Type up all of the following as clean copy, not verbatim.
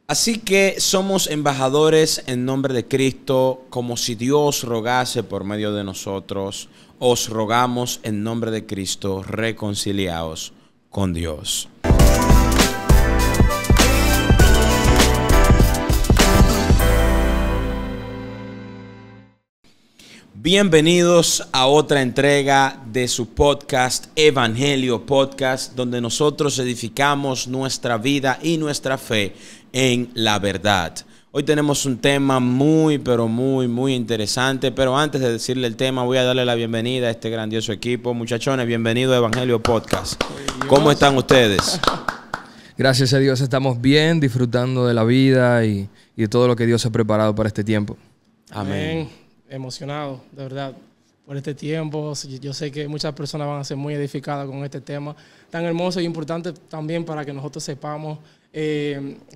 Así que somos embajadores en nombre de Cristo, como si Dios rogase por medio de nosotros. Os rogamos en nombre de Cristo, reconciliaos con Dios. Bienvenidos a otra entrega de su podcast Evangelio Podcast, donde nosotros edificamos nuestra vida y nuestra fe en la verdad. Hoy tenemos un tema muy interesante, pero antes de decirle el tema voy a darle la bienvenida a este grandioso equipo. Muchachones, bienvenido a Evangelio Podcast. ¿Cómo están ustedes? Gracias a Dios estamos bien, disfrutando de la vida y de todo lo que Dios ha preparado para este tiempo. Amén. Emocionado, de verdad, por este tiempo. Yo sé que muchas personas van a ser muy edificadas con este tema tan hermoso y importante también para que nosotros sepamos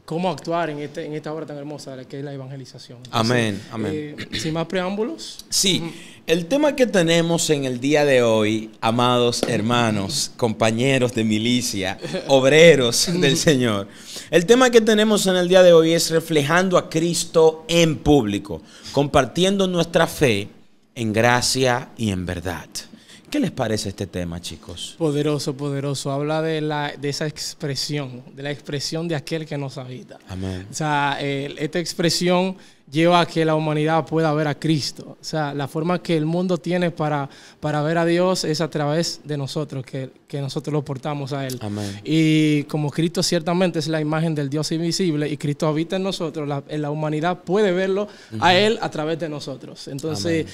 cómo actuar en esta obra tan hermosa que es la evangelización. Entonces, amén, amén. Sin más preámbulos. Sí, el tema que tenemos en el día de hoy, amados hermanos, compañeros de milicia, obreros del Señor, el tema que tenemos en el día de hoy es reflejando a Cristo en público, compartiendo nuestra fe en gracia y en verdad. ¿Qué les parece este tema, chicos? Poderoso, poderoso. Habla de esa expresión, de la expresión de aquel que nos habita. Amén. O sea, esta expresión lleva a que la humanidad pueda ver a Cristo. O sea, la forma que el mundo tiene para ver a Dios es a través de nosotros, que nosotros lo portamos a Él. Amén. Y como Cristo ciertamente es la imagen del Dios invisible y Cristo habita en nosotros, la humanidad puede verlo a Él a través de nosotros. Entonces,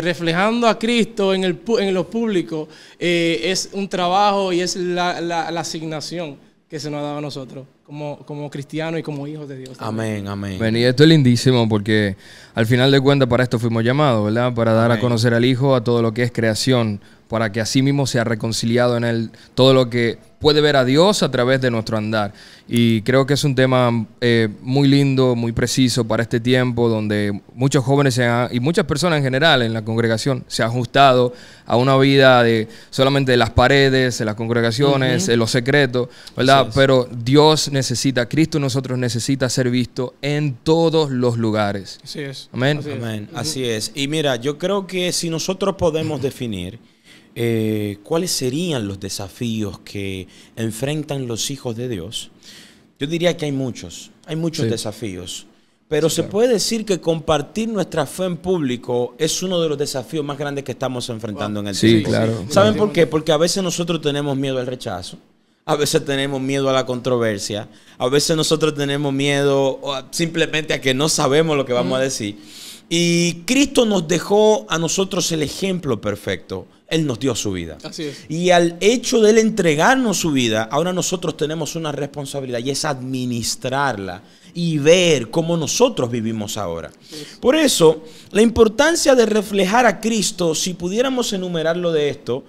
reflejando a Cristo en lo público es un trabajo y es la asignación que se nos ha dado a nosotros como cristianos y como hijos de Dios. Amén, amén. Bueno, y esto es lindísimo porque al final de cuentas para esto fuimos llamados, ¿verdad? Para dar a conocer al Hijo a todo lo que es creación, para que así mismo sea reconciliado en Él todo lo que puede ver a Dios a través de nuestro andar. Y creo que es un tema muy lindo, muy preciso para este tiempo, donde muchos jóvenes y muchas personas en general en la congregación se han ajustado a una vida de solamente de las paredes, de las congregaciones, de los secretos, ¿verdad? Pero Dios necesita, Cristo en nosotros necesita ser visto en todos los lugares. Así es. Amén. Así es. Amén. Así es. Y mira, yo creo que si nosotros podemos definir cuáles serían los desafíos que enfrentan los hijos de Dios, yo diría que hay muchos desafíos. Pero se puede decir que compartir nuestra fe en público es uno de los desafíos más grandes que estamos enfrentando en el tiempo. Sí, claro. ¿Saben por qué? Porque a veces nosotros tenemos miedo al rechazo. A veces tenemos miedo a la controversia. A veces nosotros tenemos miedo simplemente a que no sabemos lo que vamos a decir. Y Cristo nos dejó a nosotros el ejemplo perfecto. Él nos dio su vida. Así es. Y al hecho de Él entregarnos su vida, ahora nosotros tenemos una responsabilidad y es administrarla y ver cómo nosotros vivimos ahora. Por eso, la importancia de reflejar a Cristo, si pudiéramos enumerarlo de esto,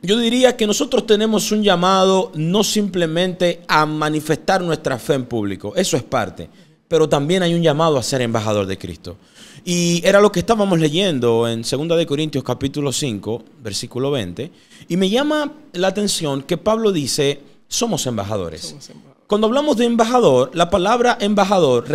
yo diría que nosotros tenemos un llamado no simplemente a manifestar nuestra fe en público, eso es parte, pero también hay un llamado a ser embajador de Cristo. Y era lo que estábamos leyendo en 2 de Corintios capítulo 5, versículo 20, y me llama la atención que Pablo dice, somos embajadores. Cuando hablamos de embajador, la palabra embajador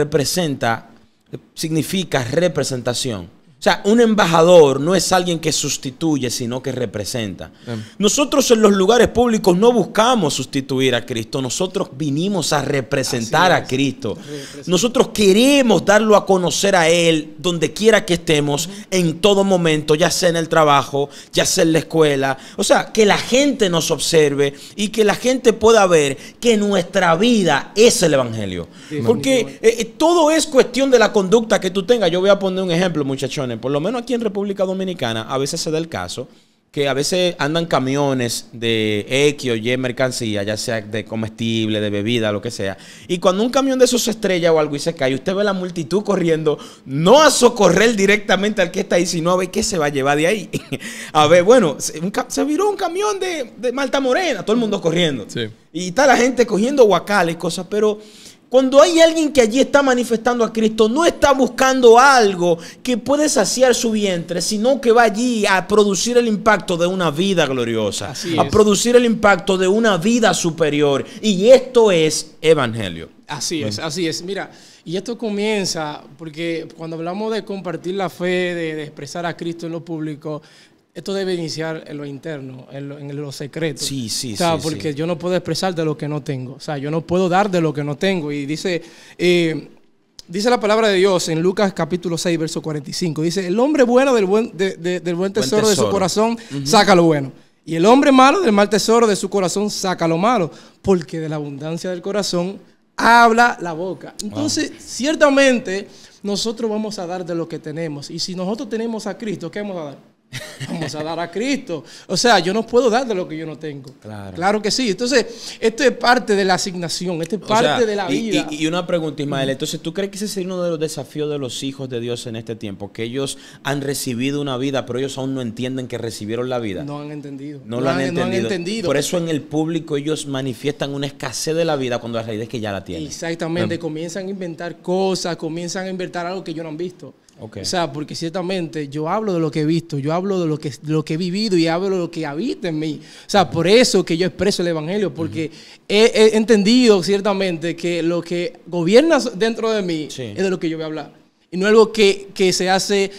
significa representación. O sea, un embajador no es alguien que sustituye, sino que representa. Nosotros en los lugares públicos no buscamos sustituir a Cristo. Nosotros vinimos a representar a Cristo. Nosotros queremos darlo a conocer a Él donde quiera que estemos, en todo momento, ya sea en el trabajo, ya sea en la escuela. O sea, que la gente nos observe y que la gente pueda ver que nuestra vida es el Evangelio. Porque todo es cuestión de la conducta que tú tengas. Yo voy a poner un ejemplo, muchachones. Por lo menos aquí en República Dominicana a veces se da el caso que a veces andan camiones de X o Y mercancía, ya sea de comestible, de bebida, lo que sea. Y cuando un camión de esos se estrella o algo y se cae, usted ve la multitud corriendo, no a socorrer directamente al que está ahí, sino a ver qué se va a llevar de ahí. A ver, bueno, se viró un camión de Malta Morena, todo el mundo corriendo. Sí. Y está la gente cogiendo guacales y cosas, pero Cuando hay alguien que allí está manifestando a Cristo, no está buscando algo que puede saciar su vientre, sino que va allí a producir el impacto de una vida gloriosa, a producir el impacto de una vida superior. Y esto es evangelio. Así es, así es. Mira, y esto comienza porque cuando hablamos de compartir la fe, de expresar a Cristo en lo público, esto debe iniciar en lo interno, en lo secreto. Sí, sí, o sea, sí. porque yo no puedo expresar de lo que no tengo. O sea, yo no puedo dar de lo que no tengo. Y dice la palabra de Dios en Lucas capítulo 6, verso 45. Dice, el hombre bueno del buen tesoro de su corazón saca lo bueno. Y el hombre malo del mal tesoro de su corazón saca lo malo. Porque de la abundancia del corazón habla la boca. Entonces, ciertamente, nosotros vamos a dar de lo que tenemos. Y si nosotros tenemos a Cristo, ¿qué vamos a dar? Vamos a dar a Cristo. O sea, yo no puedo dar de lo que yo no tengo. Claro que sí. Entonces, esto es parte de la asignación, esto es parte de la vida. Y una pregunta, Ismael. Entonces, ¿tú crees que ese sería uno de los desafíos de los hijos de Dios en este tiempo? Que ellos han recibido una vida, pero ellos aún no entienden que recibieron la vida. No han entendido. No lo han entendido. Por eso en el público ellos manifiestan una escasez de la vida cuando la realidad es que ya la tienen. Exactamente. Comienzan a inventar cosas, comienzan a inventar algo que ellos no han visto. O sea, porque ciertamente yo hablo de lo que he visto, yo hablo de lo que he vivido y hablo de lo que habita en mí. O sea, por eso que yo expreso el evangelio, porque he entendido ciertamente que lo que gobierna dentro de mí es de lo que yo voy a hablar. Y no es algo que se hace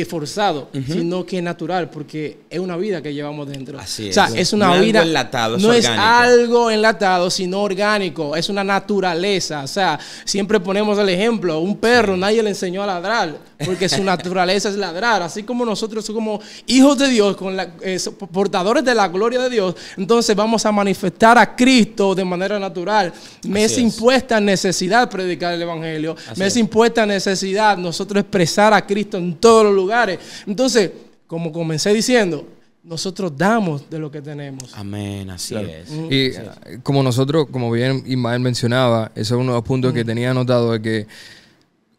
forzado, sino que es natural, porque es una vida que llevamos dentro. Así es. O sea, es una vida. Algo enlatado, no es algo enlatado, sino orgánico. Es una naturaleza. O sea, siempre ponemos el ejemplo: un perro, nadie le enseñó a ladrar, porque su naturaleza es ladrar. Así como nosotros somos hijos de Dios, portadores de la gloria de Dios, entonces vamos a manifestar a Cristo de manera natural. Me es impuesta necesidad predicar el evangelio. Me es impuesta necesidad nosotros expresar a Cristo en todos los lugares. Entonces, como comencé diciendo, nosotros damos de lo que tenemos. Amén, así es. Y como nosotros, como bien Ismael mencionaba, eso es uno de los puntos que tenía anotado, de que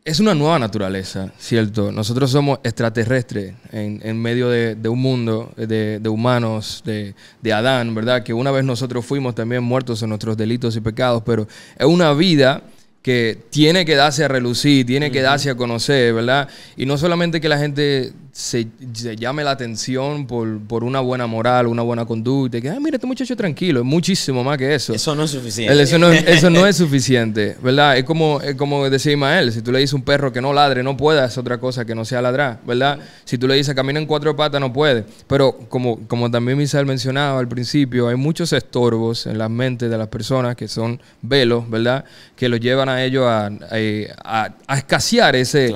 es una nueva naturaleza, ¿cierto? Nosotros somos extraterrestres en medio de un mundo de humanos, de Adán, ¿verdad? Que una vez nosotros fuimos también muertos en nuestros delitos y pecados, pero es una vida que tiene que darse a relucir, tiene que darse a conocer, ¿verdad? Y no solamente que la gente se llame la atención por una buena moral, una buena conducta, y que, mira, este muchacho es tranquilo, es muchísimo más que eso. Eso no es suficiente. Eso no es suficiente, ¿verdad? Es como decía Ismael, si tú le dices a un perro que no ladre, no puede hacer otra cosa que no sea ladrar, ¿verdad? Si tú le dices camina en cuatro patas, no puede. Pero como también Misael mencionaba al principio, hay muchos estorbos en las mentes de las personas que son velos, ¿verdad? Que los llevan a ellos a escasear ese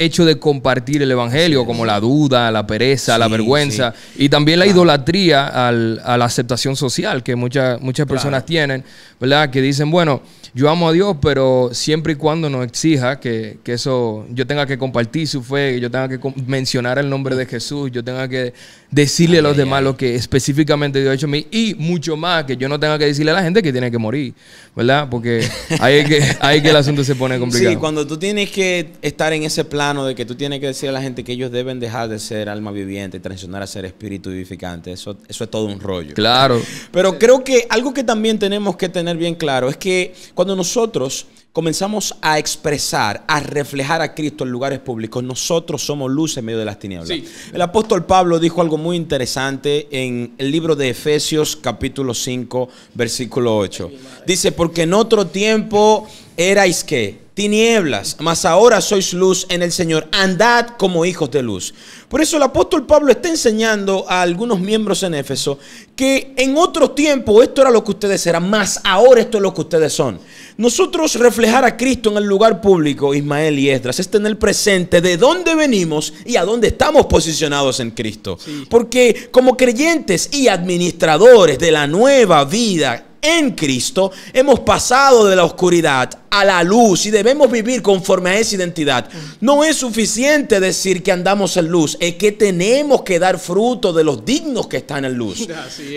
hecho de compartir el evangelio, como la duda, la pereza, la vergüenza, y también la idolatría a la aceptación social que muchas personas tienen, ¿verdad? Que dicen, bueno, yo amo a Dios, pero siempre y cuando nos exija que eso, yo tenga que compartir su fe, que yo tenga que mencionar el nombre de Jesús, yo tenga que decirle a los demás lo que específicamente Dios ha hecho a mí, y mucho más, que yo no tenga que decirle a la gente que tiene que morir, ¿verdad? Porque ahí es que el asunto se pone complicado. Sí, cuando tú tienes que estar en ese plano de que tú tienes que decir a la gente que ellos deben dejar de ser alma viviente y transicionar a ser espíritu vivificante, eso es todo un rollo. Claro. Pero creo que algo que también tenemos que tener bien claro es que cuando nosotros comenzamos a expresar, a reflejar a Cristo en lugares públicos, nosotros somos luz en medio de las tinieblas. Sí. El apóstol Pablo dijo algo muy interesante en el libro de Efesios capítulo 5, versículo 8. Dice, porque en otro tiempo erais ¿qué? Tinieblas, mas ahora sois luz en el Señor. Andad como hijos de luz. Por eso el apóstol Pablo está enseñando a algunos miembros en Éfeso que en otro tiempo esto era lo que ustedes eran, mas ahora esto es lo que ustedes son. Nosotros reflejar a Cristo en el lugar público, Ismael y Esdras, es tener presente de dónde venimos y a dónde estamos posicionados en Cristo. Sí. Porque como creyentes y administradores de la nueva vida en Cristo, hemos pasado de la oscuridad a la luz y debemos vivir conforme a esa identidad. No es suficiente decir que andamos en luz, es que tenemos que dar fruto de los dignos que están en luz.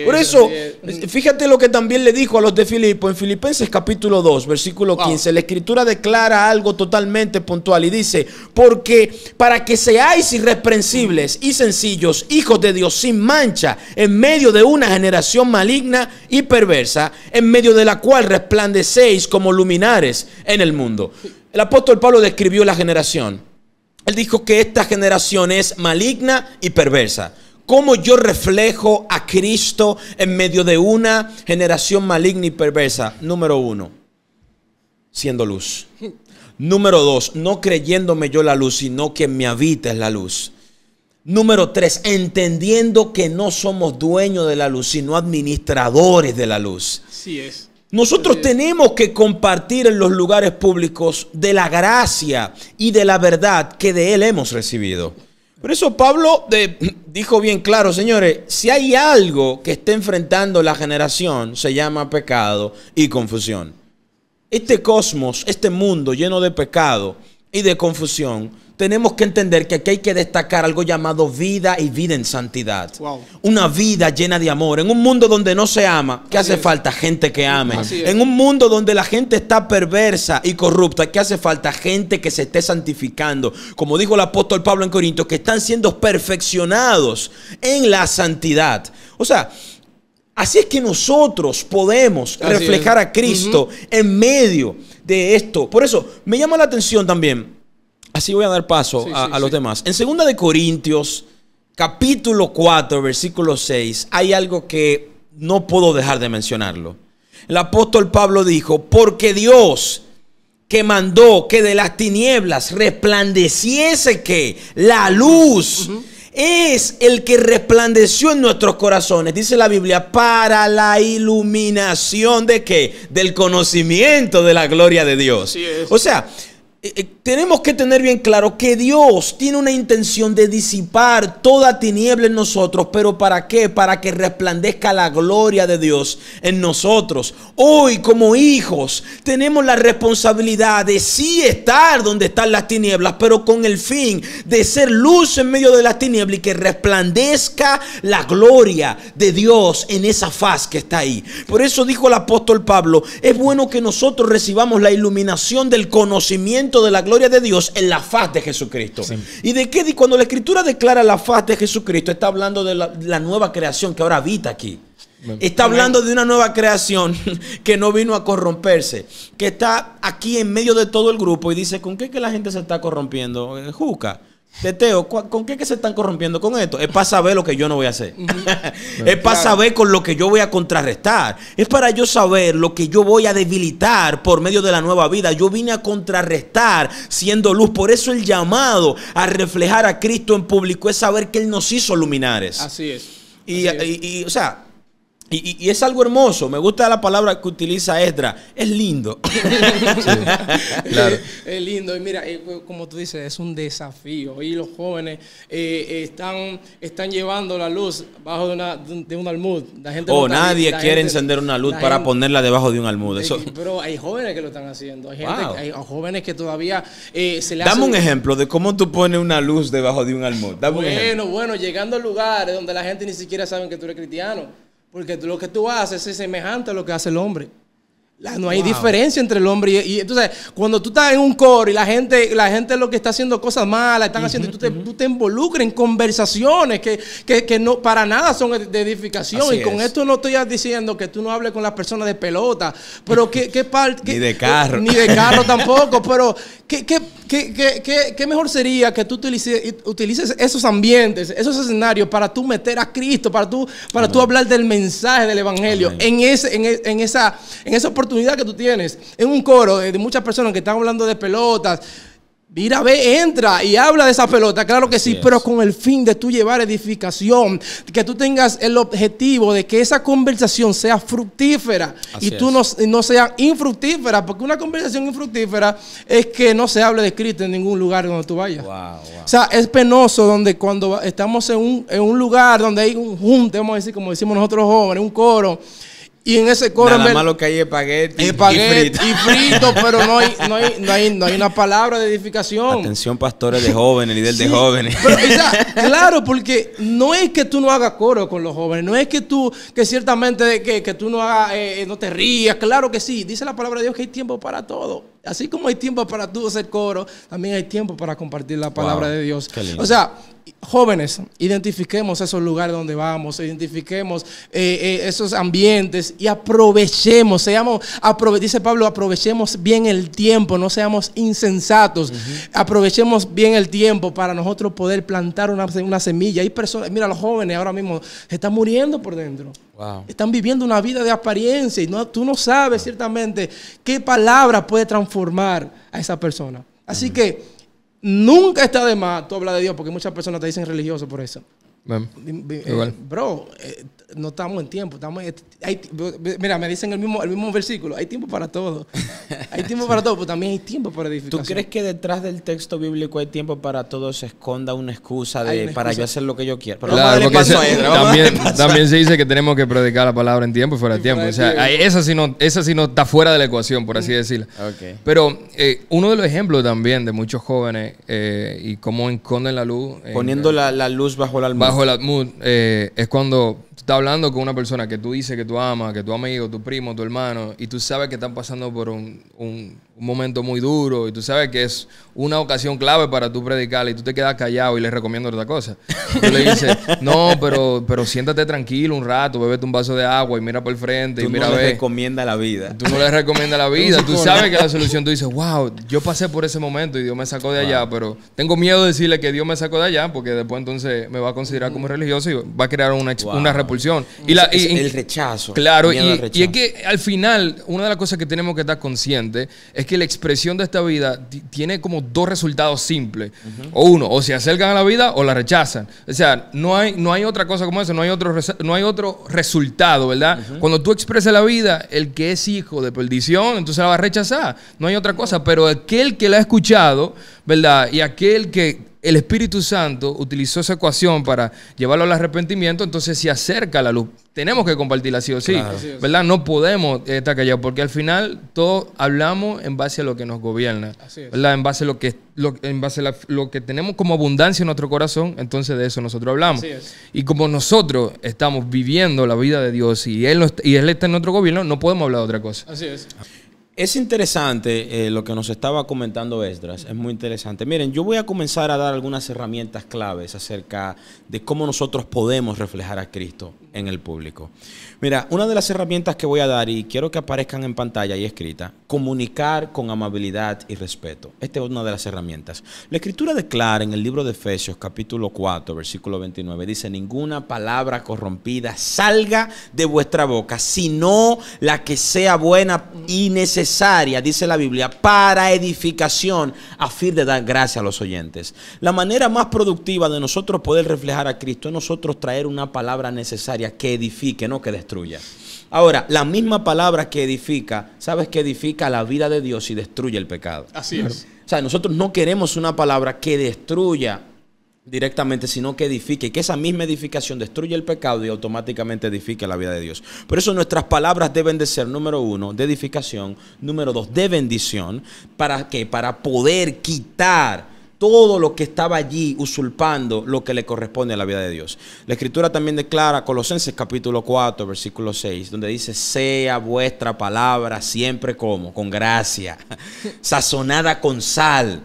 Por eso, fíjate lo que también le dijo a los de Filipo en Filipenses capítulo 2, versículo 15. La Escritura declara algo totalmente puntual y dice: porque para que seáis irreprensibles y sencillos, hijos de Dios sin mancha, en medio de una generación maligna y perversa, en medio de la cual resplandecéis como luminares en el mundo. El apóstol Pablo describió la generación. Él dijo que esta generación es maligna y perversa. ¿Cómo yo reflejo a Cristo en medio de una generación maligna y perversa? Número 1, siendo luz. Número 2, no creyéndome yo la luz, sino que me habita es la luz. Número 3, entendiendo que no somos dueños de la luz, sino administradores de la luz. Así es. Nosotros tenemos que compartir en los lugares públicos de la gracia y de la verdad que de Él hemos recibido. Por eso Pablo dijo bien claro: señores, si hay algo que está enfrentando la generación, se llama pecado y confusión. Este cosmos, este mundo lleno de pecado y de confusión, tenemos que entender que aquí hay que destacar algo llamado vida y vida en santidad. Wow. Una vida llena de amor. En un mundo donde no se ama, ¿qué hace falta? Gente que ame. En un mundo donde la gente está perversa y corrupta, ¿qué hace falta? Gente que se esté santificando. Como dijo el apóstol Pablo en Corintios, que están siendo perfeccionados en la santidad. O sea, así es que nosotros podemos reflejar a Cristo en medio de esto. Por eso me llama la atención también. Así voy a dar paso a los demás. En 2 de Corintios, capítulo 4, versículo 6, hay algo que no puedo dejar de mencionarlo. El apóstol Pablo dijo: porque Dios, que mandó que de las tinieblas resplandeciese que la luz, es el que resplandeció en nuestros corazones, dice la Biblia, para la iluminación de ¿qué? Del conocimiento de la gloria de Dios. O sea, tenemos que tener bien claro que Dios tiene una intención de disipar toda tiniebla en nosotros. ¿Pero para qué? Para que resplandezca la gloria de Dios en nosotros. Hoy, como hijos, tenemos la responsabilidad de sí estar donde están las tinieblas, pero con el fin de ser luz en medio de las tinieblas y que resplandezca la gloria de Dios en esa faz que está ahí. Por eso dijo el apóstol Pablo: es bueno que nosotros recibamos la iluminación del conocimiento de la gloria de Dios en la faz de Jesucristo. Sí. ¿Y de qué? Cuando la Escritura declara la faz de Jesucristo, está hablando de la nueva creación que ahora habita aquí. Está hablando de una nueva creación que no vino a corromperse, que está aquí en medio de todo el grupo y dice: ¿con qué que la gente se está corrompiendo? Juca, Teteo, ¿con qué que se están corrompiendo con esto? Es para saber lo que yo no voy a hacer. Es para saber con lo que yo voy a contrarrestar. Es para yo saber lo que yo voy a debilitar por medio de la nueva vida. Yo vine a contrarrestar siendo luz. Por eso el llamado a reflejar a Cristo en público es saber que Él nos hizo luminares. Así es. O sea, y es algo hermoso. Me gusta la palabra que utiliza Esdras. Es lindo. Claro. Es lindo. Y mira, como tú dices, es un desafío. Y los jóvenes están llevando la luz bajo de un almud. Nadie quiere encender una luz para ponerla debajo de un almud. Pero hay jóvenes que lo están haciendo. Hay jóvenes que todavía se le Dame un ejemplo de cómo tú pones una luz debajo de un almud. Bueno, llegando a lugares donde la gente ni siquiera sabe que tú eres cristiano. Porque lo que tú haces es semejante a lo que hace el hombre. No hay diferencia entre el hombre y entonces, cuando tú estás en un coro y la gente lo que está haciendo cosas malas, están haciendo, tú te involucras en conversaciones que no para nada son de edificación. Así con esto no estoy diciendo que tú no hables con las personas de pelota, pero ¿qué parte? Ni de carro. Ni de carro tampoco, pero ¿qué mejor sería que tú utilices esos ambientes, esos escenarios para tú meter a Cristo, para tú hablar del mensaje del evangelio en esa oportunidad que tú tienes en un coro de muchas personas que están hablando de pelotas? Mira, entra y habla de esa pelota, claro que sí, pero con el fin de tú llevar edificación, que tú tengas el objetivo de que esa conversación sea fructífera y tú no sea infructífera, porque una conversación infructífera es que no se hable de Cristo en ningún lugar donde tú vayas. Wow. O sea, es penoso cuando estamos en un lugar donde hay un junte, vamos a decir, como decimos nosotros jóvenes, un coro, Y en ese coro... Nada más lo que hay es espagueti y frito, pero no hay una palabra de edificación. Atención, pastores de jóvenes, líder de jóvenes. Pero, o sea, claro, porque no es que tú no hagas coro con los jóvenes, no es que ciertamente que tú no hagas, no te rías, claro que sí. Dice la palabra de Dios que hay tiempo para todo. Así como hay tiempo para tú hacer coro, también hay tiempo para compartir la palabra de Dios. O sea, jóvenes, identifiquemos esos lugares donde vamos, identifiquemos esos ambientes y aprovechemos, dice Pablo, aprovechemos bien el tiempo, no seamos insensatos, aprovechemos bien el tiempo para nosotros poder plantar una semilla. Hay personas, mira, los jóvenes ahora mismo se están muriendo por dentro. Wow. Están viviendo una vida de apariencia y tú no sabes ciertamente qué palabra puede transformar a esa persona. Así que nunca está de más tú hablas de Dios, porque muchas personas te dicen religioso por eso. Bro, no estamos en tiempo. Mira, me dicen el mismo versículo. Hay tiempo para todo. Hay tiempo para todo, pero también hay tiempo para edificación. ¿Tú crees que detrás del texto bíblico hay tiempo para todo se esconda una excusa para yo hacer lo que yo quiero? Pero claro, porque también se dice que tenemos que predicar la palabra en tiempo y fuera de tiempo. O sea, esa sí no está fuera de la ecuación, por así decirlo. Okay. Pero uno de los ejemplos también de muchos jóvenes y cómo esconden la luz. Poniendo la luz bajo el almud. Bajo el almud es cuando tú estás hablando con una persona que tú dices que tú amas, que tu amigo, tu primo, tu hermano, y tú sabes que están pasando por un momento muy duro, y tú sabes que es una ocasión clave para tú predicarle, y tú te quedas callado y le recomiendo otra cosa. Tú le dices, no, pero siéntate tranquilo un rato, bébete un vaso de agua y mira por el frente. Tú y mira no le recomiendas la vida. Tú no le recomiendas la vida. Tú sabes que la solución, tú dices, wow, yo pasé por ese momento y Dios me sacó de allá, pero tengo miedo de decirle que Dios me sacó de allá, porque después entonces me va a considerar como religioso y va a crear una repulsión. El rechazo. Claro, y es que al final, una de las cosas que tenemos que estar conscientes es que la expresión de esta vida tiene como dos resultados simples. O se acercan a la vida o la rechazan. O sea, no hay otra cosa como eso, no hay otro resultado, ¿verdad? Cuando tú expresas la vida, el que es hijo de perdición, entonces la va a rechazar. No hay otra cosa, pero aquel que la ha escuchado, ¿verdad? Y aquel que el Espíritu Santo utilizó esa ecuación para llevarlo al arrepentimiento, entonces se acerca a la luz. Tenemos que compartirla sí o sí, claro. ¿Verdad? No podemos estar callados, porque al final todos hablamos en base a lo que nos gobierna, ¿verdad? En base a lo que tenemos como abundancia en nuestro corazón, entonces de eso nosotros hablamos. Y como nosotros estamos viviendo la vida de Dios y Él está en nuestro gobierno, no podemos hablar de otra cosa. Así es. Es interesante lo que nos estaba comentando Esdras, es muy interesante. Miren, yo voy a comenzar a dar algunas herramientas claves acerca de cómo nosotros podemos reflejar a Cristo en el público. Mira, una de las herramientas que voy a dar, y quiero que aparezcan en pantalla y escrita, comunicar con amabilidad y respeto. Esta es una de las herramientas. La Escritura declara en el libro de Efesios, capítulo 4, versículo 29, dice, ninguna palabra corrompida salga de vuestra boca, sino la que sea buena y necesaria, dice la Biblia, para edificación, a fin de dar gracia a los oyentes. La manera más productiva de nosotros poder reflejar a Cristo es nosotros traer una palabra necesaria que edifique, no que destruya. Ahora, la misma palabra que edifica, ¿sabes que edifica la vida de Dios y destruye el pecado? Así es. O sea, nosotros no queremos una palabra que destruya directamente, sino que edifique, que esa misma edificación destruye el pecado y automáticamente edifique la vida de Dios. Por eso nuestras palabras deben de ser, número 1, de edificación, número 2, de bendición. ¿Para qué? Para poder quitar todo lo que estaba allí usurpando lo que le corresponde a la vida de Dios. La Escritura también declara, Colosenses capítulo 4, versículo 6, donde dice, sea vuestra palabra siempre como, con gracia, sazonada con sal,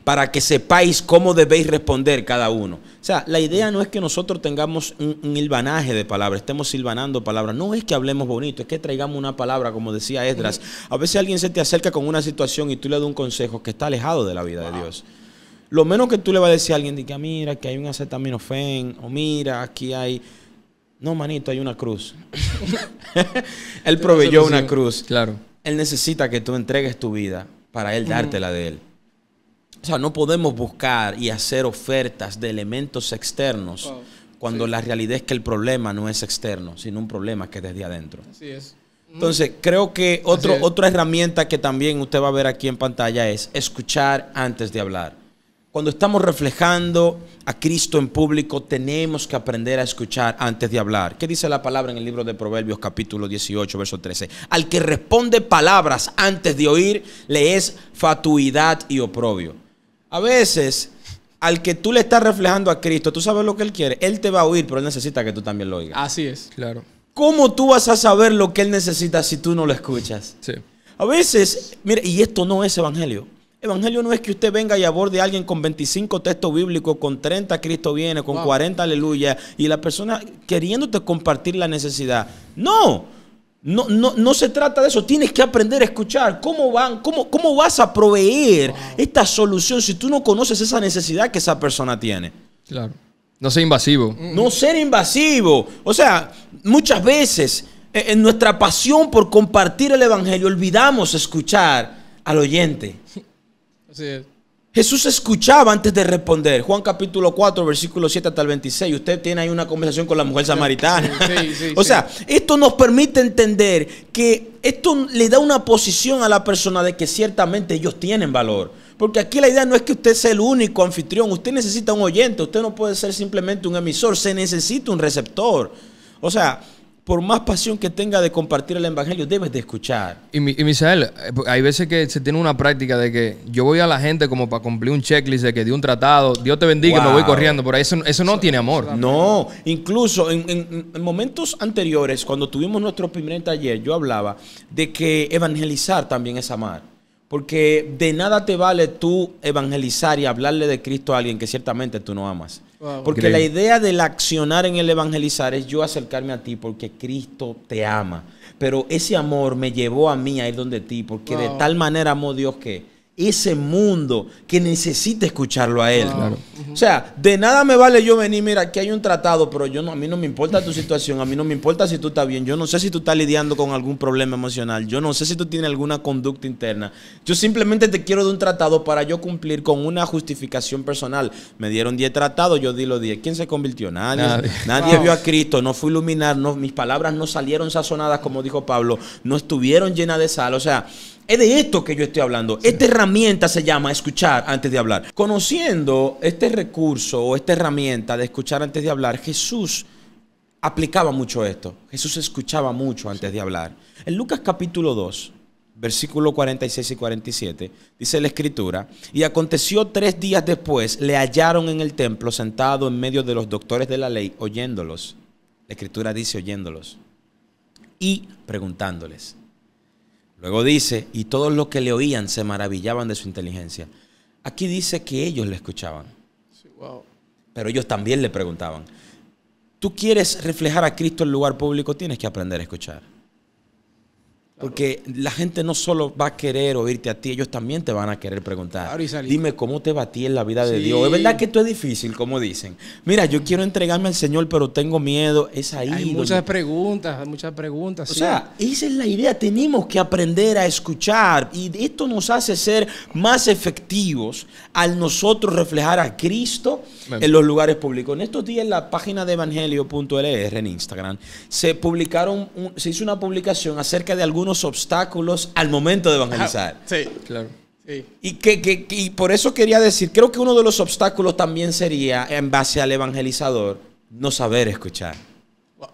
para que sepáis cómo debéis responder cada uno. O sea, la idea no es que nosotros tengamos un hilvanaje de palabras, estemos silvanando palabras. No es que hablemos bonito, es que traigamos una palabra, como decía Esdras. A veces alguien se te acerca con una situación y tú le das un consejo que está alejado de la vida de Dios. Lo menos que tú le vas a decir a alguien, que mira, que hay un acetaminofén, o mira, aquí hay... No, manito, hay una cruz. Él proveyó una cruz. Claro. Él necesita que tú entregues tu vida para Él dártela de Él. O sea, no podemos buscar y hacer ofertas de elementos externos cuando la realidad es que el problema no es externo, sino un problema que es desde adentro. Así es. Entonces, creo que otra herramienta que también usted va a ver aquí en pantalla es escuchar antes de hablar. Cuando estamos reflejando a Cristo en público, tenemos que aprender a escuchar antes de hablar. ¿Qué dice la palabra en el libro de Proverbios, capítulo 18, verso 13? Al que responde palabras antes de oír, le es fatuidad y oprobio. A veces, al que tú le estás reflejando a Cristo, tú sabes lo que Él quiere. Él te va a oír, pero Él necesita que tú también lo oigas. Así es. Claro. ¿Cómo tú vas a saber lo que Él necesita si tú no lo escuchas? Sí. A veces, mire, y esto no es evangelio. Evangelio no es que usted venga y aborde a alguien con 25 textos bíblicos, con 30 Cristo viene, con 40 aleluya, y la persona queriéndote compartir la necesidad. No se trata de eso. Tienes que aprender a escuchar. ¿Cómo vas a proveer esta solución si tú no conoces esa necesidad que esa persona tiene? Claro. No ser invasivo. No ser invasivo. O sea, muchas veces en nuestra pasión por compartir el evangelio olvidamos escuchar al oyente. Así es. Jesús escuchaba antes de responder. Juan capítulo 4, versículo 7 hasta el 26. Usted tiene ahí una conversación con la mujer samaritana. Sí, o sea, esto nos permite entender que esto le da una posición a la persona de que ciertamente ellos tienen valor. Porque aquí la idea no es que usted sea el único anfitrión. Usted necesita un oyente. Usted no puede ser simplemente un emisor. Se necesita un receptor. O sea, por más pasión que tenga de compartir el evangelio, debes de escuchar. Y Misael, hay veces que se tiene una práctica de que yo voy a la gente como para cumplir un checklist de que di un tratado, Dios te bendiga, me voy corriendo. Por ahí eso no tiene amor. No, incluso en momentos anteriores, cuando tuvimos nuestro primer taller, yo hablaba de que evangelizar también es amar. Porque de nada te vale tú evangelizar y hablarle de Cristo a alguien que ciertamente tú no amas. Wow. Porque la idea del accionar en el evangelizar es yo acercarme a ti porque Cristo te ama. Pero ese amor me llevó a mí a ir donde ti, porque de tal manera amó Dios que ese mundo que necesita escucharlo a Él. Claro. O sea, de nada me vale yo venir, mira, aquí hay un tratado, pero a mí no me importa tu situación, a mí no me importa si tú estás bien, yo no sé si tú estás lidiando con algún problema emocional, yo no sé si tú tienes alguna conducta interna. Yo simplemente te quiero de un tratado para yo cumplir con una justificación personal. Me dieron 10 tratados, yo di los 10. ¿Quién se convirtió? Nadie vio a Cristo, no fue iluminar, mis palabras no salieron sazonadas, como dijo Pablo, no estuvieron llenas de sal. O sea, es de esto que yo estoy hablando. Sí. Esta herramienta se llama escuchar antes de hablar. Conociendo este recurso o esta herramienta de escuchar antes de hablar, Jesús aplicaba mucho esto. Jesús escuchaba mucho antes de hablar. En Lucas capítulo 2, versículos 46 y 47, dice la Escritura: y aconteció 3 días después, le hallaron en el templo sentado en medio de los doctores de la ley, oyéndolos. La Escritura dice oyéndolos y preguntándoles. Luego dice, y todos los que le oían se maravillaban de su inteligencia. Aquí dice que ellos le escuchaban. Sí, wow. Pero ellos también le preguntaban. Tú quieres reflejar a Cristo en el lugar público, tienes que aprender a escuchar. Porque la gente no solo va a querer oírte a ti, ellos también te van a querer preguntar. Claro, dime cómo te va a ti en la vida de Dios. Es verdad que esto es difícil, como dicen. Mira, yo quiero entregarme al Señor, pero tengo miedo. Es ahí. Hay muchas preguntas. O sea, esa es la idea. Tenemos que aprender a escuchar. Y esto nos hace ser más efectivos al nosotros reflejar a Cristo en los lugares públicos. En estos días, en la página de evangelio.lr en Instagram, se hizo una publicación acerca de algunos obstáculos al momento de evangelizar. Sí, claro. Sí. Y por eso quería decir, creo que uno de los obstáculos también sería, en base al evangelizador, no saber escuchar.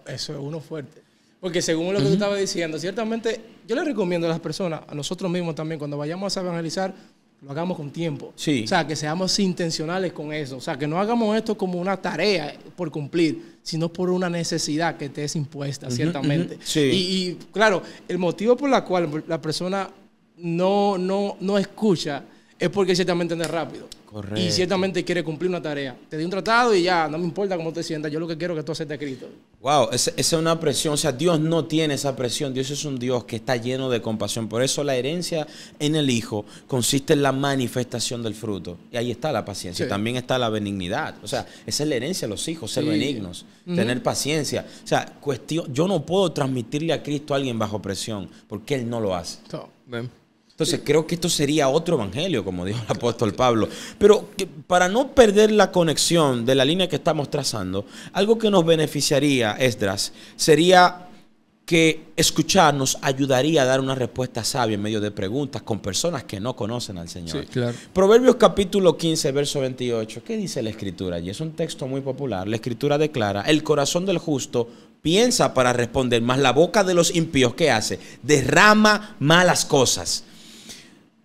Eso es uno fuerte. Porque según lo que tú estabas diciendo, ciertamente yo le recomiendo a las personas, a nosotros mismos también, cuando vayamos a evangelizar, lo hagamos con tiempo. Sí. O sea, que seamos intencionales con eso. O sea, que no hagamos esto como una tarea por cumplir, sino por una necesidad que te es impuesta, ciertamente. Sí. Y claro, el motivo por el cual la persona no escucha es porque ciertamente no es rápido. Correcto. Y ciertamente quiere cumplir una tarea. Te di un tratado y ya, no me importa cómo te sientas. Yo lo que quiero es que tú aceptes a Cristo. Wow, esa es una presión. O sea, Dios no tiene esa presión. Dios es un Dios que está lleno de compasión. Por eso la herencia en el Hijo consiste en la manifestación del fruto. Y ahí está la paciencia. Sí. También está la benignidad. O sea, esa es la herencia de los hijos, ser benignos, tener paciencia. O sea, yo no puedo transmitirle a Cristo a alguien bajo presión, porque Él no lo hace. Entonces creo que esto sería otro evangelio, como dijo el apóstol Pablo. Pero para no perder la conexión de la línea que estamos trazando, algo que nos beneficiaría, Esdras, sería que escucharnos ayudaría a dar una respuesta sabia en medio de preguntas con personas que no conocen al Señor. Sí, claro. Proverbios capítulo 15, verso 28. ¿Qué dice la Escritura allí? Es un texto muy popular. La Escritura declara: el corazón del justo piensa para responder, mas la boca de los impíos, ¿qué hace? Derrama malas cosas.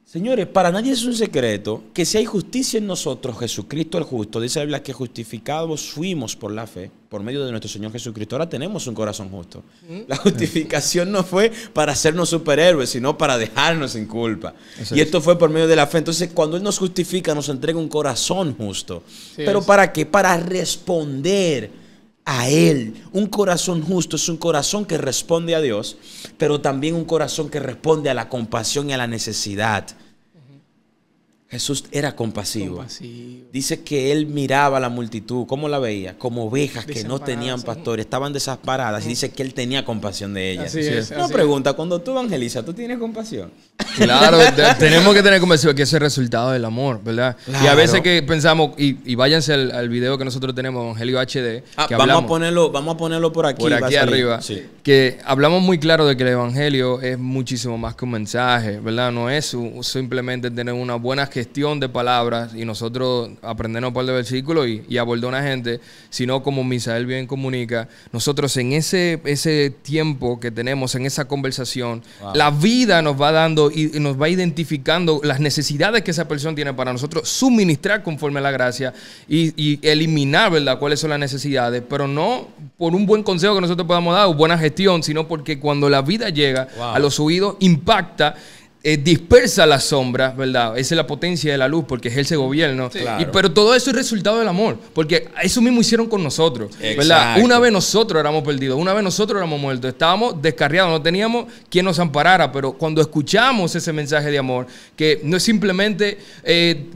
Señores, para nadie es un secreto que si hay justicia en nosotros, Jesucristo el justo, dice la Biblia que justificados fuimos por la fe, por medio de nuestro Señor Jesucristo. Ahora tenemos un corazón justo. La justificación no fue para hacernos superhéroes, sino para dejarnos sin culpa. Y esto fue por medio de la fe. Entonces, cuando Él nos justifica, nos entrega un corazón justo. Sí, ¿pero para qué? Para responder a Él. Un corazón justo es un corazón que responde a Dios, pero también un corazón que responde a la compasión y a la necesidad. Jesús era compasivo. Dice que Él miraba a la multitud. ¿Cómo la veía? Como ovejas que no tenían pastores, estaban desamparadas. Y dice que Él tenía compasión de ellas. Una pregunta, cuando tú evangelizas, ¿tú tienes compasión? Claro, tenemos que tener compasión, que ese es el resultado del amor, ¿verdad? Claro. Y a veces que pensamos, y váyanse al video que nosotros tenemos, Evangelio HD, que vamos a ponerlo por aquí. Por aquí arriba. Sí. Que hablamos muy claro de que el Evangelio es muchísimo más que un mensaje, ¿verdad? No es simplemente tener una buena gestión de palabras y nosotros aprendernos un par de versículos y abordar a una gente, sino como Misael bien comunica, nosotros en ese tiempo que tenemos, en esa conversación, la vida nos va dando y nos va identificando las necesidades que esa persona tiene para nosotros suministrar conforme a la gracia y eliminar, ¿verdad?, cuáles son las necesidades, pero no por un buen consejo que nosotros podamos dar o buena gestión, sino porque cuando la vida llega a los oídos, impacta, dispersa las sombras, ¿verdad? Esa es la potencia de la luz porque ejerce gobierno. Sí, claro. Pero todo eso es resultado del amor, porque eso mismo hicieron con nosotros, ¿verdad? Exacto. Una vez nosotros éramos perdidos, una vez nosotros éramos muertos, estábamos descarriados, no teníamos quien nos amparara, pero cuando escuchamos ese mensaje de amor, que no es simplemente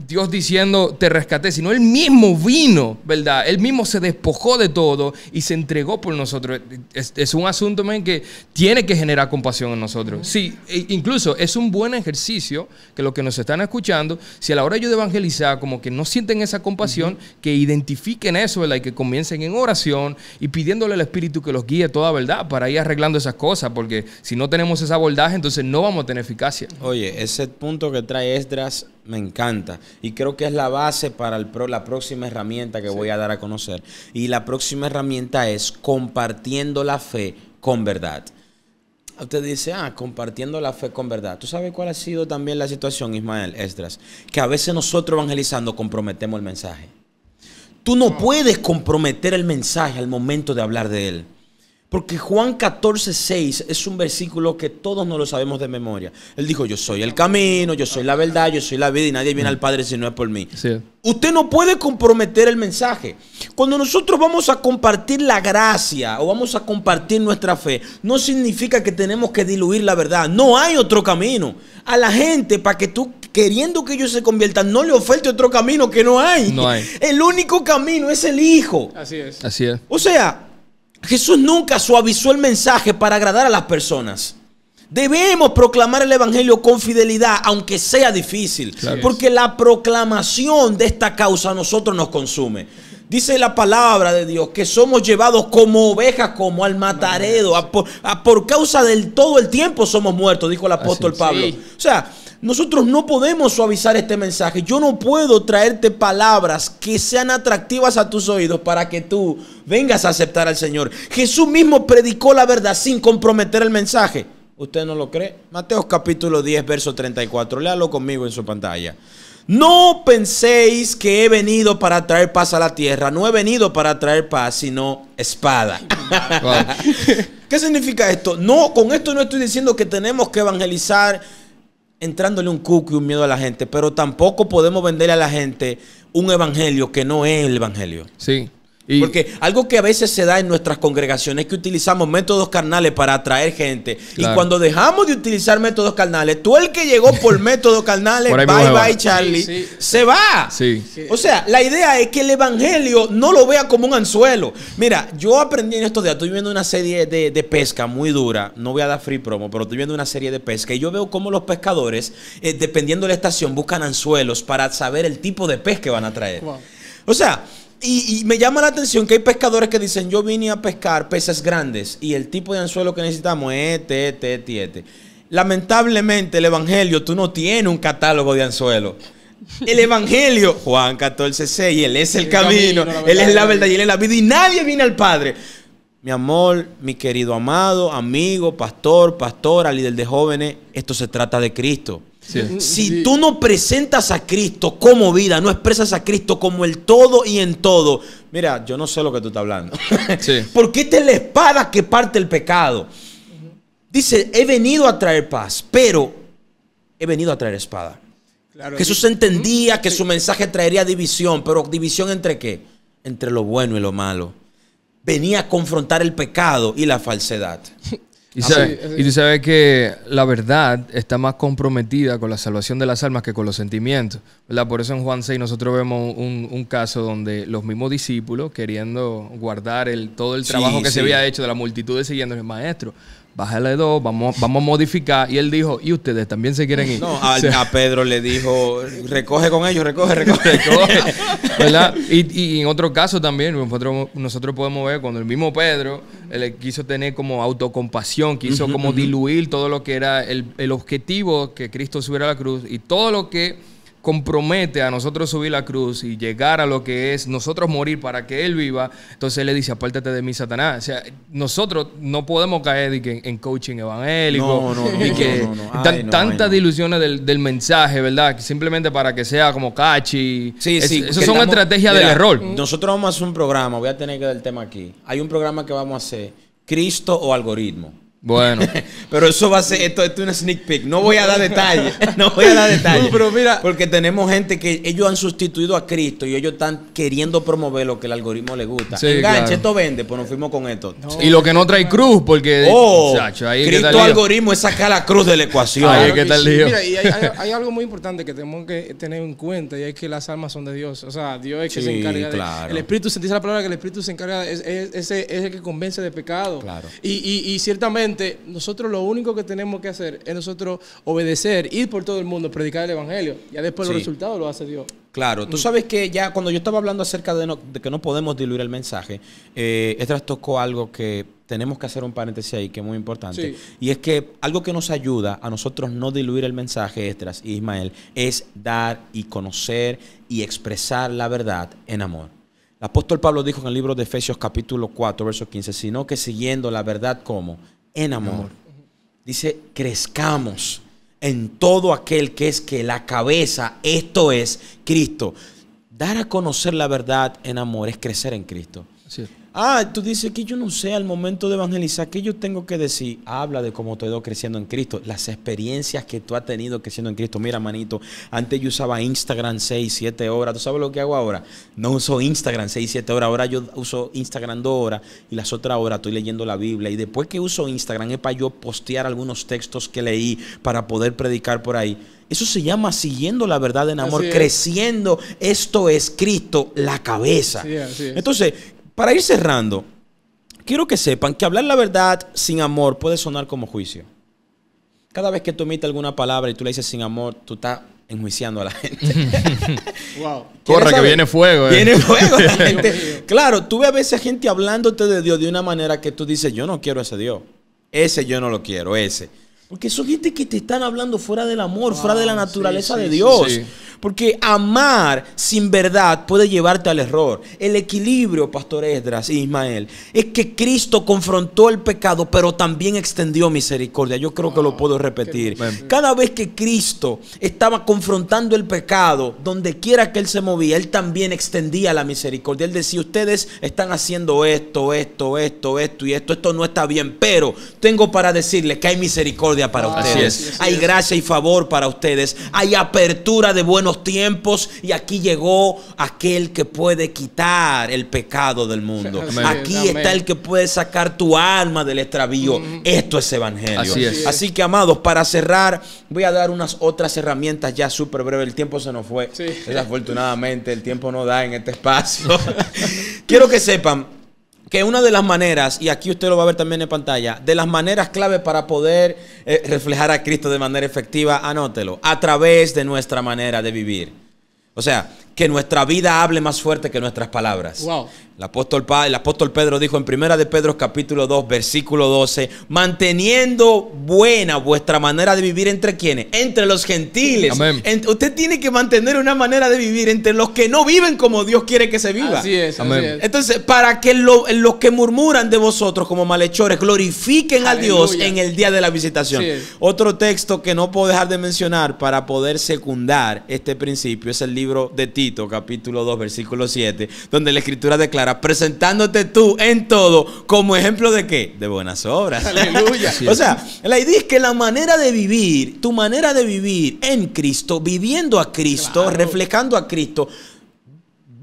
Dios diciendo te rescaté, sino Él mismo vino, ¿verdad? Él mismo se despojó de todo y se entregó por nosotros. Es un asunto, man, que tiene que generar compasión en nosotros. Sí, incluso es un buen ejercicio que los que nos están escuchando, si a la hora de evangelizar como que no sienten esa compasión, que identifiquen eso, ¿verdad? Y que comiencen en oración y pidiéndole al Espíritu que los guíe toda verdad para ir arreglando esas cosas, porque si no tenemos ese abordaje, entonces no vamos a tener eficacia. Oye, ese punto que trae Esdras me encanta y creo que es la base para la próxima herramienta que voy a dar a conocer, y la próxima herramienta es compartiendo la fe con verdad. Usted dice, compartiendo la fe con verdad. ¿Tú sabes cuál ha sido también la situación, Ismael, Esdras? Que a veces nosotros evangelizando comprometemos el mensaje. Tú no puedes comprometer el mensaje al momento de hablar de él. Porque Juan 14:6 es un versículo que todos no lo sabemos de memoria. Él dijo, yo soy el camino, yo soy la verdad, yo soy la vida y nadie viene al Padre si no es por mí. Sí. Usted no puede comprometer el mensaje. Cuando nosotros vamos a compartir la gracia o vamos a compartir nuestra fe, no significa que tenemos que diluir la verdad. No hay otro camino. A la gente, para que tú, queriendo que ellos se conviertan, no le oferte otro camino que no hay. No hay. El único camino es el Hijo. Así es. Así es. O sea, Jesús nunca suavizó el mensaje para agradar a las personas. Debemos proclamar el evangelio con fidelidad, aunque sea difícil, claro, porque la proclamación de esta causa a nosotros nos consume. Dice la palabra de Dios que somos llevados como ovejas, como al matadero. Por causa del todo el tiempo somos muertos, dijo el apóstol Pablo. Sí. O sea, nosotros no podemos suavizar este mensaje. Yo no puedo traerte palabras que sean atractivas a tus oídos para que tú vengas a aceptar al Señor. Jesús mismo predicó la verdad sin comprometer el mensaje. ¿Usted no lo cree? Mateo capítulo 10, verso 34. Léalo conmigo en su pantalla. No penséis que he venido para traer paz a la tierra. No he venido para traer paz, sino espada. Wow. ¿Qué significa esto? No, con esto no estoy diciendo que tenemos que evangelizar entrándole un cuco y un miedo a la gente, pero tampoco podemos venderle a la gente un evangelio que no es el evangelio. Sí. Porque algo que a veces se da en nuestras congregaciones es que utilizamos métodos carnales para atraer gente. Claro. Y cuando dejamos de utilizar métodos carnales, tú el que llegó por métodos carnales, bye Charlie, se va. Sí. O sea, la idea es que el evangelio no lo vea como un anzuelo. Mira, yo aprendí en estos días, estoy viendo una serie de pesca muy dura. No voy a dar free promo, pero estoy viendo una serie de pesca. Y yo veo cómo los pescadores, dependiendo de la estación, buscan anzuelos para saber el tipo de pez que van a traer. Wow. O sea, Y me llama la atención que hay pescadores que dicen, yo vine a pescar peces grandes y el tipo de anzuelo que necesitamos es este. Lamentablemente el evangelio, tú no tienes un catálogo de anzuelos. El evangelio, Juan 14:6, Él es el camino, Él es la verdad y Él es la vida y nadie viene al Padre. Mi amor, mi querido amado, amigo, pastora, líder de jóvenes, esto se trata de Cristo. Sí. Si tú no presentas a Cristo como vida, no expresas a Cristo como el todo y en todo, mira, yo no sé lo que tú estás hablando. Sí. Porque esta es la espada que parte el pecado. Dice, he venido a traer paz, pero he venido a traer espada. Claro, Jesús entendía que su mensaje traería división, pero ¿división entre qué? Entre lo bueno y lo malo. Venía a confrontar el pecado y la falsedad. Y tú sabes que la verdad está más comprometida con la salvación de las almas que con los sentimientos, ¿verdad? Por eso en Juan 6 nosotros vemos un caso donde los mismos discípulos, queriendo guardar todo el trabajo que se había hecho de la multitud siguiendo el maestro, bájale 2, vamos a modificar. Y él dijo, ¿y ustedes también se quieren ir? No, a Pedro le dijo, recoge con ellos, recoge. ¿Verdad? Y en otro caso también, nosotros podemos ver cuando el mismo Pedro él quiso tener como autocompasión, quiso como diluir todo lo que era el objetivo que Cristo subiera a la cruz y todo lo que compromete a nosotros subir la cruz y llegar a lo que es nosotros morir para que Él viva. Entonces Él le dice, apártate de mí, Satanás. O sea, nosotros no podemos caer en coaching evangélico. Tantas dilusiones del mensaje, ¿verdad? Simplemente para que sea como catchy. Eso son estrategias del error. Nosotros vamos a hacer un programa, voy a tener que dar el tema aquí. Hay un programa que vamos a hacer, Cristo o algoritmo. Bueno. Pero eso va a ser, esto es una sneak peek. No voy a dar detalles. Pero mira, porque tenemos gente que ellos han sustituido a Cristo y ellos están queriendo promover lo que el algoritmo les gusta. Sí, enganche, claro. Esto vende, pues nos fuimos con esto. No. Y lo que no trae cruz, porque ahí Cristo algoritmo es sacar la cruz de la ecuación. Ahí que está el lío. Mira, y hay algo muy importante que tenemos que tener en cuenta y es que las almas son de Dios. O sea, Dios es que se encarga de... El Espíritu, se dice la palabra que el Espíritu se encarga, es el que convence de pecado. Claro. Y ciertamente nosotros lo único que tenemos que hacer es nosotros obedecer, ir por todo el mundo, predicar el evangelio. Ya después los resultados lo hace Dios. Claro, tú sabes que ya cuando yo estaba hablando acerca de que no podemos diluir el mensaje, Esdras tocó algo que tenemos que hacer un paréntesis ahí que es muy importante. Y es que algo que nos ayuda a nosotros no diluir el mensaje, Esdras y Ismael, es dar y conocer y expresar la verdad en amor. El apóstol Pablo dijo en el libro de Efesios capítulo 4, verso 15, sino que siguiendo la verdad como en amor. Dice, crezcamos en todo aquel que es que la cabeza, esto es Cristo. Dar a conocer la verdad en amor es crecer en Cristo. Sí. Tú dices que yo no sé al momento de evangelizar, ¿qué yo tengo que decir? Habla de cómo te he ido creciendo en Cristo, las experiencias que tú has tenido creciendo en Cristo. Mira, manito, antes yo usaba Instagram 6, 7 horas. ¿Tú sabes lo que hago ahora? No uso Instagram 6, 7 horas. Ahora yo uso Instagram 2 horas y las otras horas estoy leyendo la Biblia. Y después que uso Instagram es para yo postear algunos textos que leí para poder predicar por ahí. Eso se llama siguiendo la verdad en amor, creciendo. Esto es Cristo, la cabeza. Así es. Entonces, para ir cerrando, quiero que sepan que hablar la verdad sin amor puede sonar como juicio. Cada vez que tú emites alguna palabra y tú le dices sin amor, tú estás enjuiciando a la gente. Wow. Corre, que viene fuego. Viene fuego la gente. Claro, tú ves a veces gente hablándote de Dios de una manera que tú dices, yo no quiero ese Dios. Ese yo no lo quiero, ese. Porque son gente que te están hablando fuera del amor, fuera de la naturaleza de Dios. Sí. Porque amar sin verdad puede llevarte al error. El equilibrio, Pastor Esdras y Ismael, es que Cristo confrontó el pecado, pero también extendió misericordia. Yo creo que lo puedo repetir. Cada vez que Cristo estaba confrontando el pecado, donde quiera que Él se movía, Él también extendía la misericordia. Él decía, ustedes están haciendo esto y esto no está bien, pero tengo para decirles que hay misericordia para ustedes. Hay gracia y favor para ustedes. Hay apertura de buenos tiempos y aquí llegó aquel que puede quitar el pecado del mundo. Aquí está el que puede sacar tu alma del extravío. Esto es evangelio. Así que, amados, para cerrar, voy a dar unas otras herramientas ya súper breve. El tiempo se nos fue. Desafortunadamente, el tiempo no da en este espacio. Quiero que sepan que una de las maneras, y aquí usted lo va a ver también en pantalla, de las maneras clave para poder reflejar a Cristo de manera efectiva, anótelo, a través de nuestra manera de vivir. O sea, que nuestra vida hable más fuerte que nuestras palabras. Wow. El apóstol Pedro dijo en 1 de Pedro capítulo 2, versículo 12, manteniendo buena vuestra manera de vivir ¿entre quiénes? Entre los gentiles. Amén. Usted tiene que mantener una manera de vivir entre los que no viven como Dios quiere que se viva. Así es, Amén. así es. Entonces, para que los que murmuran de vosotros como malhechores glorifiquen a Dios en el día de la visitación. Sí. Otro texto que no puedo dejar de mencionar para poder secundar este principio es el libro de Tito, capítulo 2, versículo 7, donde la Escritura declara: presentándote tú en todo como ejemplo de ¿qué? De buenas obras. Aleluya. O sea, la idea es que la manera de vivir, tu manera de vivir en Cristo, viviendo a Cristo, Claro. reflejando a Cristo,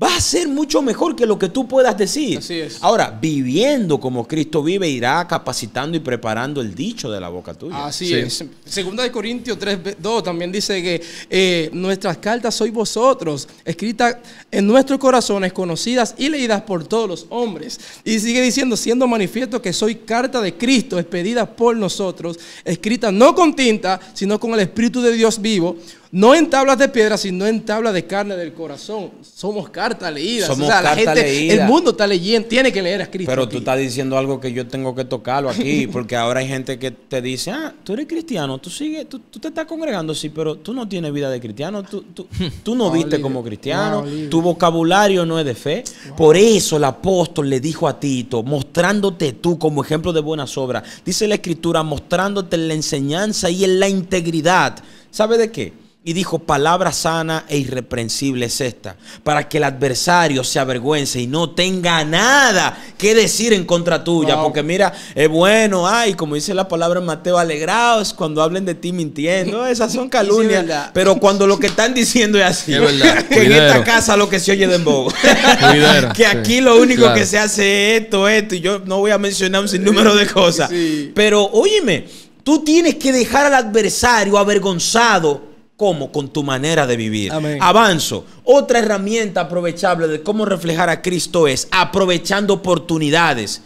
va a ser mucho mejor que lo que tú puedas decir. Así es. Ahora, viviendo como Cristo vive, irá capacitando y preparando el dicho de la boca tuya. Así Sí. es. Segunda de Corintios 3:2 también dice que nuestras cartas sois vosotros, escritas en nuestros corazones, conocidas y leídas por todos los hombres. Y sigue diciendo, siendo manifiesto que soy carta de Cristo, expedida por nosotros, escrita no con tinta, sino con el Espíritu de Dios vivo, no en tablas de piedra, sino en tablas de carne del corazón. Somos cartas leídas. Somos o sea, la carta gente, leída. el mundo está leyendo, tiene que leer a Cristo. Pero aquí. tú estás diciendo algo que yo tengo que tocarlo aquí, porque ahora hay gente que te dice: ah, tú eres cristiano, tú te estás congregando, sí, pero tú no tienes vida de cristiano, tú no viste líder. como cristiano, Líder. tu vocabulario no es de fe. Por eso el apóstol le dijo a Tito, mostrándote tú como ejemplo de buenas obras, dice la Escritura, mostrándote en la enseñanza y en la integridad. ¿Sabe de qué? Y dijo: palabra sana e irreprensible es esta, para que el adversario se avergüence y no tenga nada que decir en contra tuya. Wow. Porque mira, es bueno, ay, como dice la palabra en Mateo, alegraos cuando hablen de ti mintiendo. Esas son calumnias. Sí, verdad. Pero cuando lo que están diciendo es así, Es verdad. que en Cuidero. esta casa lo que se oye de embobo. Cuidero. Que aquí Sí. lo único Claro. que se hace es esto, y yo no voy a mencionar un sinnúmero de cosas. Sí. Pero óyeme, tú tienes que dejar al adversario avergonzado. ¿Cómo? Con tu manera de vivir. Amén. Avanzo. Otra herramienta aprovechable de cómo reflejar a Cristo es aprovechando oportunidades.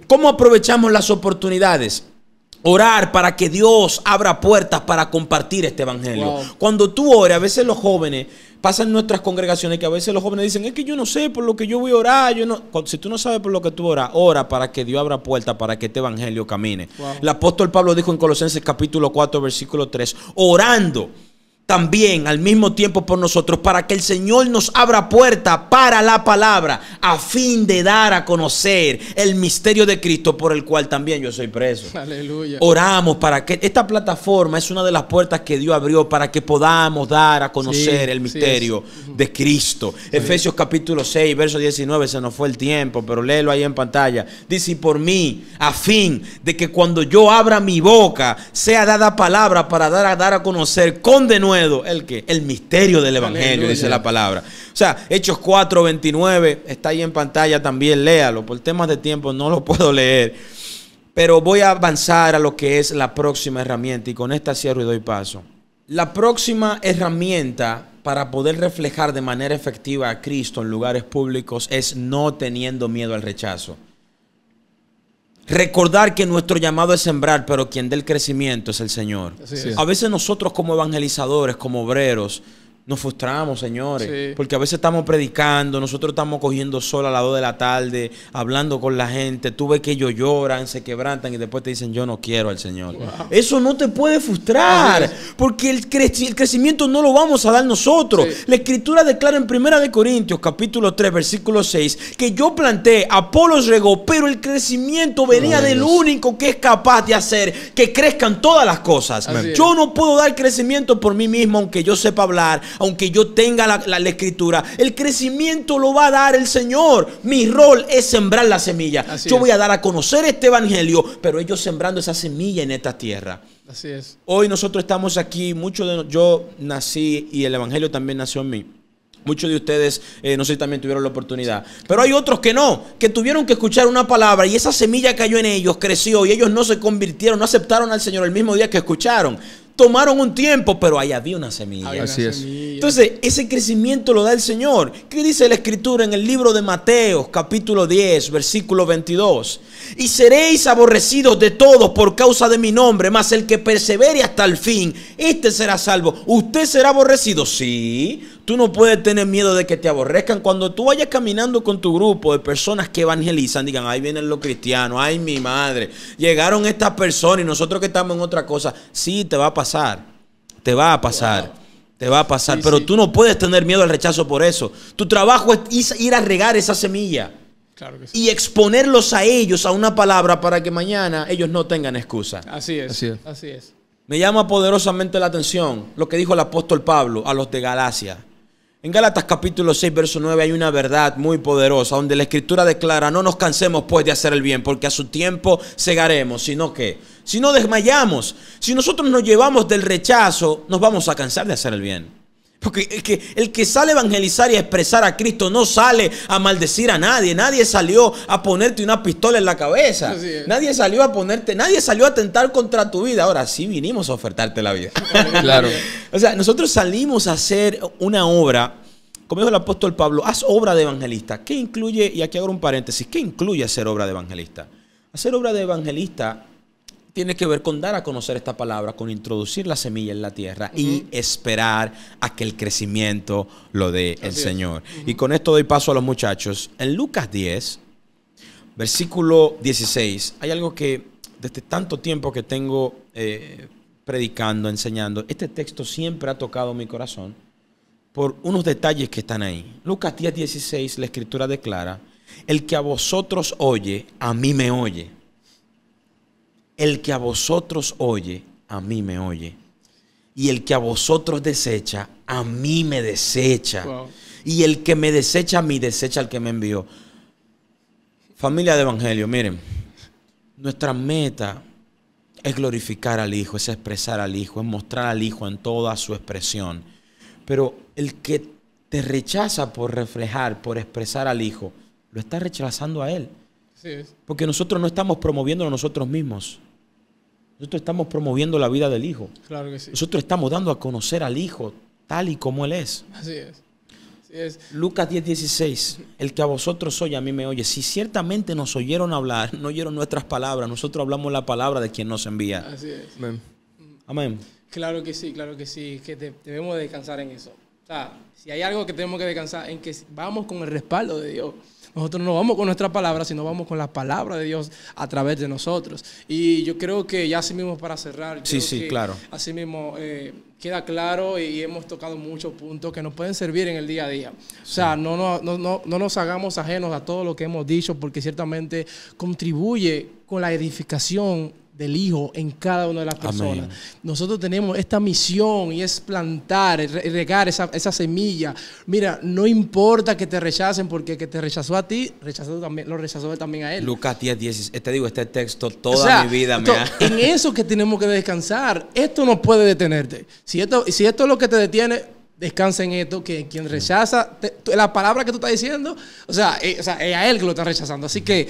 ¿Cómo aprovechamos las oportunidades? Orar para que Dios abra puertas para compartir este evangelio. Wow. Cuando tú ores, a veces los jóvenes pasan en nuestras congregaciones que a veces los jóvenes dicen: es que yo no sé por lo que yo voy a orar. Si tú no sabes por lo que tú oras, ora para que Dios abra puertas para que este evangelio camine. Wow. El apóstol Pablo dijo en Colosenses capítulo 4, versículo 3, orando también al mismo tiempo por nosotros, para que el Señor nos abra puerta para la palabra, a fin de dar a conocer el misterio de Cristo, por el cual también yo soy preso. Aleluya. Oramos para que esta plataforma es una de las puertas que Dios abrió para que podamos dar a conocer Sí, el sí misterio de Cristo. Efesios capítulo 6, verso 19, se nos fue el tiempo, pero léelo ahí en pantalla. Dice: y por mí, a fin de que cuando yo abra mi boca, sea dada palabra para dar a conocer con denuedo el misterio del evangelio. Aleluya. Dice la palabra. O sea, Hechos 4, 29, está ahí en pantalla también, léalo. Por temas de tiempo no lo puedo leer. Pero voy a avanzar a lo que es la próxima herramienta, y con esta cierro y doy paso. La próxima herramienta para poder reflejar de manera efectiva a Cristo en lugares públicos es no teniendo miedo al rechazo. Recordar que nuestro llamado es sembrar, pero quien da el crecimiento es el Señor. Así es. A veces nosotros como evangelizadores, como obreros, nos frustramos, señores, Sí. porque a veces estamos predicando, nosotros estamos cogiendo sol a las 2 de la tarde, hablando con la gente, tú ves que ellos lloran, se quebrantan y después te dicen: yo no quiero al Señor. Wow. Eso no te puede frustrar, porque el crecimiento no lo vamos a dar nosotros. Sí. La Escritura declara en 1 de Corintios, capítulo 3, versículo 6, que yo planté, Apolos regó, pero el crecimiento venía del único que es capaz de hacer que crezcan todas las cosas. Así es. Yo no puedo dar crecimiento por mí mismo, aunque yo sepa hablar, aunque yo tenga la Escritura. El crecimiento lo va a dar el Señor. Mi rol es sembrar la semilla. Así Yo es. voy a dar a conocer este evangelio, pero ellos sembrando esa semilla en esta tierra. Así es. Hoy nosotros estamos aquí, yo nací y el evangelio también nació en mí. Muchos de ustedes, no sé si también tuvieron la oportunidad. Pero hay otros que no, que tuvieron que escuchar una palabra y esa semilla cayó en ellos, creció y ellos no se convirtieron, no aceptaron al Señor el mismo día que escucharon. Tomaron un tiempo, pero ahí había una semilla. Había una Así es. semilla. Entonces, ese crecimiento lo da el Señor. ¿Qué dice la Escritura en el libro de Mateo, capítulo 10, versículo 22? Y seréis aborrecidos de todos por causa de mi nombre, mas el que persevere hasta el fin, este será salvo. ¿Usted será aborrecido? Sí. Tú no puedes tener miedo de que te aborrezcan. Cuando tú vayas caminando con tu grupo de personas que evangelizan, digan, ahí vienen los cristianos, ay mi madre, llegaron estas personas y nosotros que estamos en otra cosa. Sí, te va a pasar. Te va a pasar. Wow. Te va a pasar. Sí, pero sí. Tú no puedes tener miedo al rechazo por eso. Tu trabajo es ir a regar esa semilla. Claro que sí. Y exponerlos a ellos a una palabra para que mañana ellos no tengan excusa. Así es. Así es. Así es. Me llama poderosamente la atención lo que dijo el apóstol Pablo a los de Galacia. En Gálatas capítulo 6, verso 9 hay una verdad muy poderosa donde la Escritura declara: no nos cansemos pues de hacer el bien, porque a su tiempo segaremos, sino que si no desmayamos, si nosotros nos llevamos del rechazo, nos vamos a cansar de hacer el bien. Porque el que sale a evangelizar y a expresar a Cristo no sale a maldecir a nadie. Nadie salió a ponerte una pistola en la cabeza. Nadie salió a ponerte, nadie salió a atentar contra tu vida. Ahora sí vinimos a ofertarte la vida. Claro. O sea, nosotros salimos a hacer una obra, como dijo el apóstol Pablo, haz obra de evangelista. ¿Qué incluye? Y aquí hago un paréntesis. ¿Qué incluye hacer obra de evangelista? Hacer obra de evangelista tiene que ver con dar a conocer esta palabra, con introducir la semilla en la tierra y esperar a que el crecimiento lo dé el Señor. Y con esto doy paso a los muchachos. En Lucas 10, versículo 16, hay algo que desde tanto tiempo que tengo predicando, enseñando, este texto siempre ha tocado mi corazón por unos detalles que están ahí. Lucas 10, 16, la Escritura declara: el que a vosotros oye, a mí me oye. El que a vosotros oye, a mí me oye. Y el que a vosotros desecha, a mí me desecha. Wow. Y el que me desecha, a mí desecha al que me envió. Familia de Evangelio, miren, nuestra meta es glorificar al Hijo, es expresar al Hijo, es mostrar al Hijo en toda su expresión. Pero el que te rechaza por reflejar, por expresar al Hijo, lo está rechazando a Él. Porque nosotros no estamos promoviendo a nosotros mismos. Nosotros estamos promoviendo la vida del Hijo. Claro que sí. Nosotros estamos dando a conocer al Hijo tal y como Él es. Así es. Así es. Lucas 10, 16. El que a vosotros oye, a mí me oye. Si ciertamente nos oyeron hablar, no oyeron nuestras palabras, nosotros hablamos la palabra de quien nos envía. Así es. Amén. Amén. Claro que sí, que debemos descansar en eso. O sea, si hay algo que tenemos que descansar, en que vamos con el respaldo de Dios. Nosotros no vamos con nuestra palabra, sino vamos con la palabra de Dios a través de nosotros. Y yo creo que ya así mismo para cerrar, claro. Así mismo queda claro y hemos tocado muchos puntos que nos pueden servir en el día a día. O sea, no nos hagamos ajenos a todo lo que hemos dicho, porque ciertamente contribuye con la edificación del Hijo en cada una de las personas. Amén. Nosotros tenemos esta misión y es plantar, regar esa semilla. Mira, no importa que te rechacen, porque que te rechazó a ti, lo rechazó también a él. Lucas 10, 10, este texto toda mi vida me ha... En eso que tenemos que descansar. Esto no puede detenerte. Si esto es lo que te detiene, descansa en esto, que quien rechaza la palabra que tú estás diciendo, o sea, es a él que lo está rechazando. Así que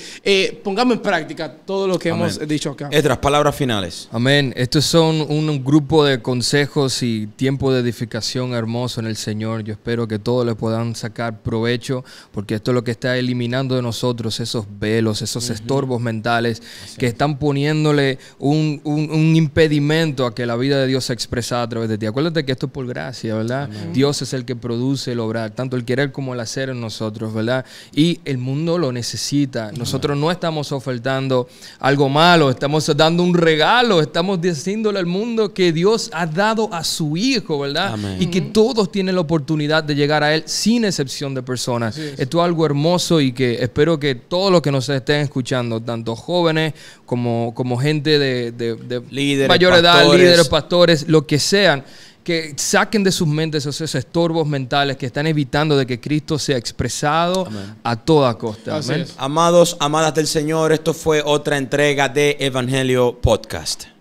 pongamos en práctica todo lo que hemos dicho acá. Esdras, palabras finales. Amén. Estos son un grupo de consejos y tiempo de edificación hermoso en el Señor. Yo espero que todos le puedan sacar provecho, porque esto es lo que está eliminando de nosotros esos velos, esos estorbos mentales que están poniéndole un impedimento a que la vida de Dios sea expresada a través de ti. Acuérdate que esto es por gracia, ¿verdad? Amén. Dios es el que produce el obrar, tanto el querer como el hacer en nosotros, ¿verdad? Y el mundo lo necesita. Nosotros no estamos ofertando algo malo, estamos dando un regalo, estamos diciéndole al mundo que Dios ha dado a su Hijo, ¿verdad? Amén. Y que todos tienen la oportunidad de llegar a Él sin excepción de personas. Sí. Esto es algo hermoso y que espero que todos los que nos estén escuchando, tanto jóvenes como gente de líderes, mayor edad, líderes, pastores, lo que sean, que saquen de sus mentes esos estorbos mentales que están evitando de que Cristo sea expresado a toda costa. Amén. Amados, amadas del Señor, esto fue otra entrega de Evangelio Podcast.